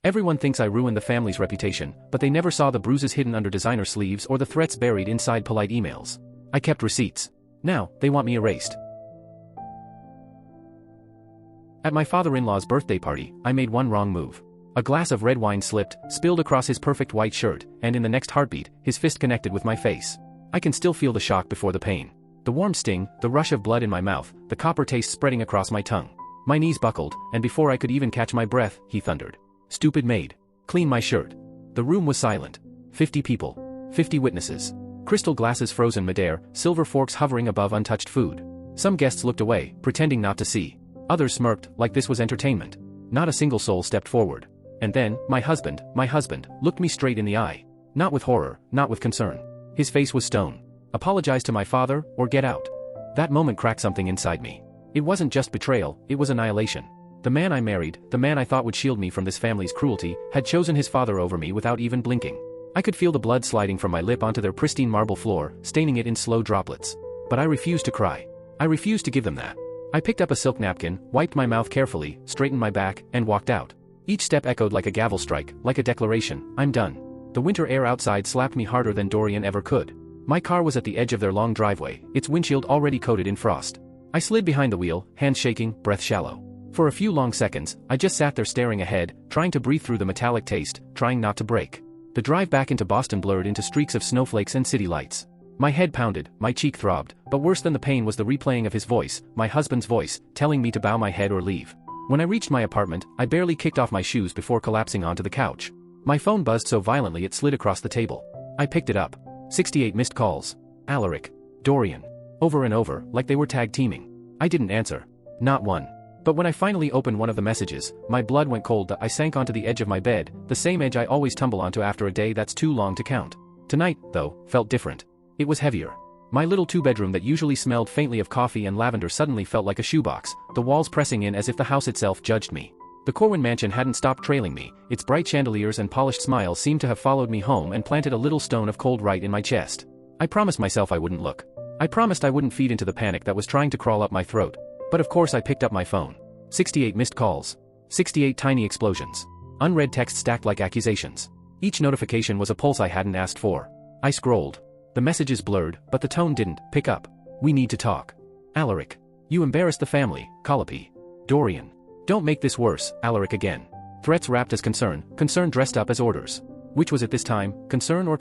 Everyone thinks I ruined the family's reputation, but they never saw the bruises hidden under designer sleeves or the threats buried inside polite emails. I kept receipts. Now, they want me erased. At my father-in-law's birthday party, I made one wrong move. A glass of red wine slipped, spilled across his perfect white shirt, and in the next heartbeat, his fist connected with my face. I can still feel the shock before the pain. The warm sting, the rush of blood in my mouth, the copper taste spreading across my tongue. My knees buckled, and before I could even catch my breath, he thundered. "Stupid maid. Clean my shirt." The room was silent. 50 people. 50 witnesses. Crystal glasses frozen midair, silver forks hovering above untouched food. Some guests looked away, pretending not to see. Others smirked, like this was entertainment. Not a single soul stepped forward. And then, my husband, looked me straight in the eye. Not with horror, not with concern. His face was stone. Apologize to my father, or get out. That moment cracked something inside me. It wasn't just betrayal, it was annihilation. The man I married, the man I thought would shield me from this family's cruelty, had chosen his father over me without even blinking. I could feel the blood sliding from my lip onto their pristine marble floor, staining it in slow droplets. But I refused to cry. I refused to give them that. I picked up a silk napkin, wiped my mouth carefully, straightened my back, and walked out. Each step echoed like a gavel strike, like a declaration. I'm done. The winter air outside slapped me harder than Dorian ever could. My car was at the edge of their long driveway, its windshield already coated in frost. I slid behind the wheel, hands shaking, breath shallow. For a few long seconds, I just sat there staring ahead, trying to breathe through the metallic taste, trying not to break. The drive back into Boston blurred into streaks of snowflakes and city lights. My head pounded, my cheek throbbed, but worse than the pain was the replaying of his voice, my husband's voice, telling me to bow my head or leave. When I reached my apartment, I barely kicked off my shoes before collapsing onto the couch. My phone buzzed so violently it slid across the table. I picked it up. 68 missed calls. Alaric. Dorian. Over and over, like they were tag teaming. I didn't answer. Not one. But when I finally opened one of the messages, my blood went cold. I sank onto the edge of my bed, the same edge I always tumble onto after a day that's too long to count. Tonight, though, felt different. It was heavier. My little two-bedroom that usually smelled faintly of coffee and lavender suddenly felt like a shoebox, the walls pressing in as if the house itself judged me. The Corwin mansion hadn't stopped trailing me, its bright chandeliers and polished smiles seemed to have followed me home and planted a little stone of cold right in my chest. I promised myself I wouldn't look. I promised I wouldn't feed into the panic that was trying to crawl up my throat. But of course I picked up my phone. 68 missed calls. 68 tiny explosions. Unread text stacked like accusations. Each notification was a pulse I hadn't asked for. I scrolled. The messages blurred, but the tone didn't. Pick up. We need to talk. Alaric. You embarrassed the family, Calliope. Dorian. Don't make this worse, Alaric again. Threats wrapped as concern, concern dressed up as orders. Which was it this time, concern or